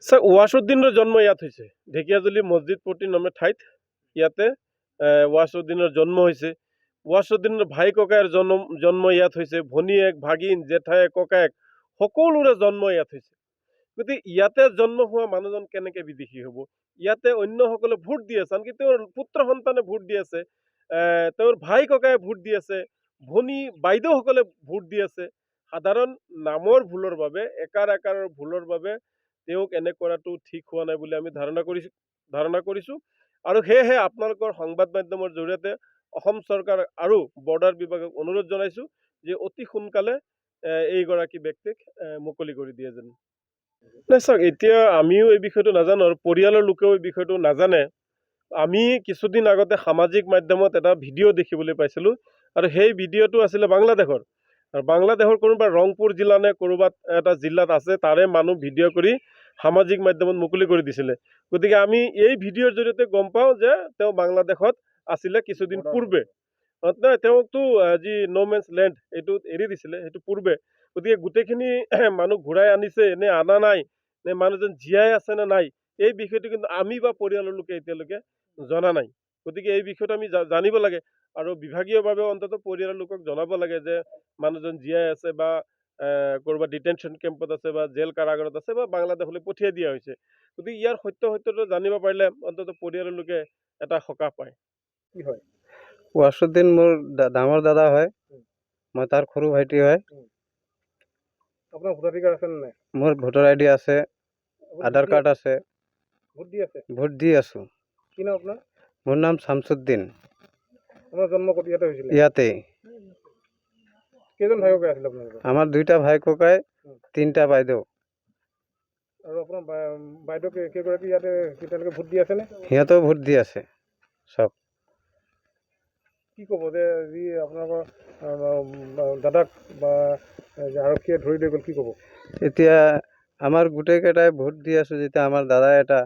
Sir ওয়াসউদ্দিনৰ জন্ম ইয়াত হৈছে ঢেকীয়াজুলি মছজিদ পট্টি নামে ঠাইত ইয়াতে ওয়াসউদ্দিনৰ জন্ম হৈছে। ওয়াসউদ্দিনৰ ভাই ককাইৰ জন্ম ইয়াত হৈছে, ভনীয়েক ভাগিন জেঠায়েক ককায়েক সকলোৰে জন্ম ইয়াত হৈছে। গতিকে ইয়াতে জন্ম হোৱা মানুহজন কেনেকৈ বিদেশী হ'ব? ইয়াতে অন্যসকলে ভোট দি আছে, আনকি তেওঁৰ পুত্ৰ সন্তানে ভোট দি আছে, তেওঁৰ ভাই ককায়ে ভোট দি আছে, ভনী বাইদেউসকলে ভোট দি আছে। সাধাৰণ নামৰ ভুলৰ বাবে, একাৰৰ ভুলৰ বাবে তেওঁক এনে কৰাটো ঠিক হোৱা নাই বুলি আমি ধাৰণা কৰিছোঁ। আৰু সেয়েহে আপোনালোকৰ সংবাদ মাধ্যমৰ জৰিয়তে অসম চৰকাৰ আৰু বৰ্ডাৰ বিভাগক অনুৰোধ জনাইছোঁ যে অতি সোনকালে এইগৰাকী ব্যক্তিক মুকলি কৰি দিয়ে যেন। নাই চাওক, এতিয়া আমিও এই বিষয়টো নাজানো আৰু পৰিয়ালৰ লোকেও এই বিষয়টো নাজানে। আমি কিছুদিন আগতে সামাজিক মাধ্যমত এটা ভিডিঅ' দেখিবলৈ পাইছিলোঁ আৰু সেই ভিডিঅ'টো আছিলে বাংলাদেশৰ। আৰু বাংলাদেশৰ কোনোবা ৰংপুৰ জিলা নে ক'ৰবাত এটা জিলাত আছে, তাৰে মানুহ ভিডিঅ' কৰি সামাজিক মাধ্যমত মুকলি কৰি দিছিলে। গতিকে আমি এই ভিডিঅ'ৰ জৰিয়তে গম পাওঁ যে তেওঁ বাংলাদেশত আছিলে কিছুদিন পূৰ্বে। নাই, তেওঁকতো যি ন' মেন্স লেণ্ড এইটোত এৰি দিছিলে, সেইটো পূৰ্বে। গতিকে গোটেইখিনি মানুহ ঘূৰাই আনিছে নে আনা নাই, নে মানুহজন জীয়াই আছে নে নাই, এই বিষয়টো কিন্তু আমি বা পৰিয়ালৰ লোকে এতিয়ালৈকে জনা নাই। গতিকে এই বিষয়টো আমি জানিব লাগে আৰু বিভাগীয়ভাৱে অন্ততঃ পৰিয়ালৰ লোকক জনাব লাগে যে মানুহজন জীয়াই আছে বা ক'ৰবাত ডিটেনশ্যন কেম্পত আছে বা জেল কাৰাগাৰত আছে বা বাংলাদেশলৈ পঠিয়াই দিয়া হৈছে। গতিকে ইয়াৰ সত্যটো জানিব পাৰিলে অন্ততঃ পৰিয়ালৰ লোকে এটা সকাহ পায়। কি হয়? ওয়াসউদ্দিন মোৰ ডাঙৰ দাদা হয়, মই তাৰ সৰু ভাইটি হয়। আপোনাৰ ভোটাধিকাৰ আছে নে নাই? মোৰ ভোটাৰ আইডি আছে, আধাৰ কাৰ্ড আছে। ভোট দি আছে? ভোট দি আছোঁ। কি নাম আপোনাৰ? মোৰ নাম শামছুদ্দিন। আপোনাৰ জন্ম ক'ত ইয়াতে হৈছিলে? ইয়াতেই। কেইজন ভাই ককাই আছিলে আপোনালোকৰ? আমাৰ 2টা ভাই ককাই, 3টা বাইদেউ। আৰু আপোনাৰ বাইদেউ কেইগৰাকী ইয়াতে তেওঁলোকে ভোট দি আছেনে? সিহঁতেও ভোট দি আছে চব। কি ক'ব যে যি আপোনালোকৰ দাদাক বা আৰক্ষীয়ে ধৰি লৈ গ'ল, কি ক'ব? এতিয়া আমাৰ গোটেইকেইটাই ভোট দি আছোঁ, যেতিয়া আমাৰ দাদা এটা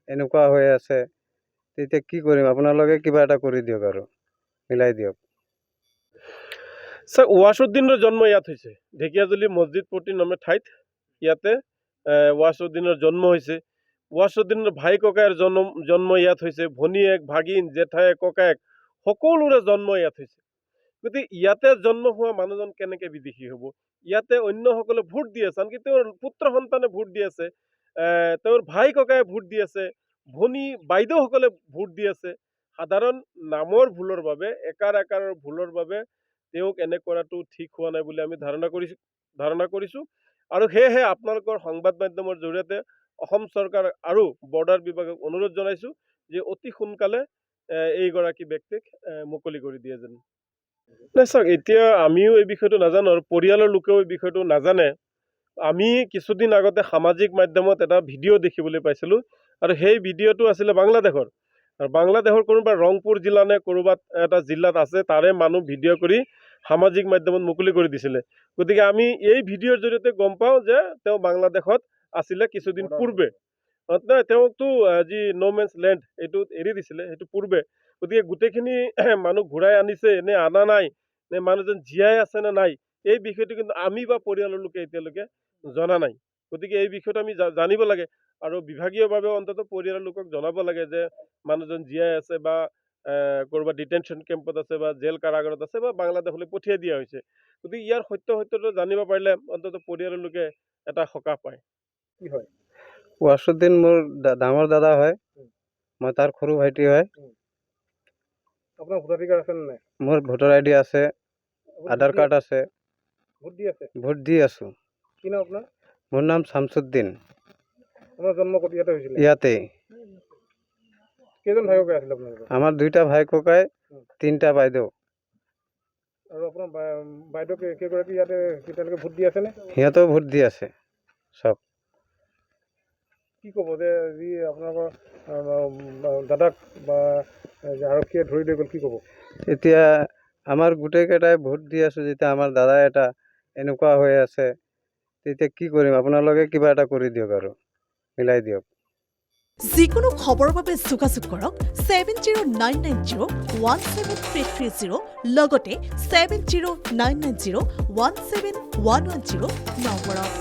এনেকুৱা হৈ আছে, তেতিয়া কি কৰিম? আপোনালোকে কিবা এটা কৰি দিয়ক আৰু মিলাই দিয়ক। স্যাৰ ওয়াসউদ্দিনৰ জন্ম ইয়াত হৈছে ঢেকীয়াজুলি মছজিদ পট্টি নামে ঠাইত ইয়াতে ওয়াসউদ্দিনৰ জন্ম হৈছে। ওয়াসউদ্দিনৰ ভাই ককাইৰ জন্ম ইয়াত হৈছে, ভনীয়েক ভাগিন জেঠায়েক ককায়েক সকলোৰে জন্ম ইয়াত হৈছে। গতিকে ইয়াতে জন্ম হোৱা মানুহজন কেনেকৈ বিদেশী হ'ব? ইয়াতে অন্যসকলে ভোট দি আছে, আনকি তেওঁৰ পুত্ৰ সন্তানে ভোট দি আছে, তেওঁৰ ভাই ককায়ে ভোট দি আছে, ভনী বাইদেউসকলে ভোট দি আছে। সাধাৰণ নামৰ ভুলৰ বাবে, একাৰৰ ভুলৰ বাবে তেওঁক এনে কৰাটো ঠিক হোৱা নাই বুলি আমি ধাৰণা কৰিছোঁ। আৰু সেয়েহে আপোনালোকৰ সংবাদ মাধ্যমৰ জৰিয়তে অসম চৰকাৰ আৰু বৰ্ডাৰ বিভাগক অনুৰোধ জনাইছোঁ যে অতি সোনকালে এইগৰাকী ব্যক্তিক মুকলি কৰি দিয়ে যেন। নাই চাওক, এতিয়া আমিও এই বিষয়টো নাজানো আৰু পৰিয়ালৰ লোকেও এই বিষয়টো নাজানে। আমি কিছুদিন আগতে সামাজিক মাধ্যমত এটা ভিডিঅ' দেখিবলৈ পাইছিলোঁ আৰু সেই ভিডিঅ'টো আছিলে বাংলাদেশৰ। আৰু বাংলাদেশৰ কোনোবা ৰংপুৰ জিলা নে ক'ৰবাত এটা জিলাত আছে, তাৰে মানুহ ভিডিঅ' কৰি সামাজিক মাধ্যমত মুকলি কৰি দিছিলে। গতিকে আমি এই ভিডিঅ'ৰ জৰিয়তে গম পাওঁ যে তেওঁ বাংলাদেশত আছিলে কিছুদিন পূৰ্বে। নাই, তেওঁকতো যি ন' মেন্স লেণ্ড এইটোত এৰি দিছিলে, সেইটো পূৰ্বে। গতিকে গোটেইখিনি মানুহ ঘূৰাই আনিছে নে আনা নাই, নে মানুহজন জীয়াই আছে নে নাই, এই বিষয়টো কিন্তু আমি বা পৰিয়ালৰ লোকে এতিয়ালৈকে জনা নাই। গতিকে এই বিষয়টো আমি জানিব লাগে আৰু বিভাগীয়ভাৱে অন্ততঃ পৰিয়ালৰ লোকক জনাব লাগে যে মানুহজন জীয়াই আছে বা ক'ৰবাত ডিটেনশ্যন কেম্পত আছে বা জেল কাৰাগাৰত আছে বা বাংলাদেশলৈ পঠিয়াই দিয়া হৈছে। গতিকে ইয়াৰ সত্যটো জানিব পাৰিলে অন্ততঃ পৰিয়ালৰ লোকে এটা সকাহ পায়। কি হয়? ওয়াসউদ্দিন মোৰ ডাঙৰ দাদা হয়, মই তাৰ সৰু ভাইটি হয়। আপোনাৰ ভোটাধিকাৰ আছে নে নাই? মোৰ ভোটাৰ আইডি আছে, আধাৰ কাৰ্ড আছে। ভোট দি আছে? ভোট দি আছোঁ। কি নাম আপোনাৰ? মোৰ নাম শামছুদ্দিন। আপোনাৰ জন্ম ক'ত ইয়াতে হৈছিলে? ইয়াতেই। কেইজন ভাই ককাই আছিলে আপোনালোকৰ? আমাৰ 2টা ভাই ককাই, 3টা বাইদেউ। আৰু আপোনাৰ বাইদেউ কেইগৰাকী ইয়াতে তেওঁলোকে ভোট দি আছেনে? সিহঁতেও ভোট দি আছে চব। কি ক'ব যে যি আপোনালোকৰ দাদাক বা আৰক্ষীয়ে ধৰি লৈ গ'ল, কি ক'ব? এতিয়া আমাৰ গোটেইকেইটাই ভোট দি আছোঁ, যেতিয়া আমাৰ দাদা এটা এনেকুৱা হৈ আছে, তেতিয়া কি কৰিম? আপোনালোকে কিবা এটা কৰি দিয়ক আৰু মিলাই দিয়ক। যিকোনো খবৰৰ বাবে যোগাযোগ কৰক 7099017330 লগতে 7099017110 নম্বৰত।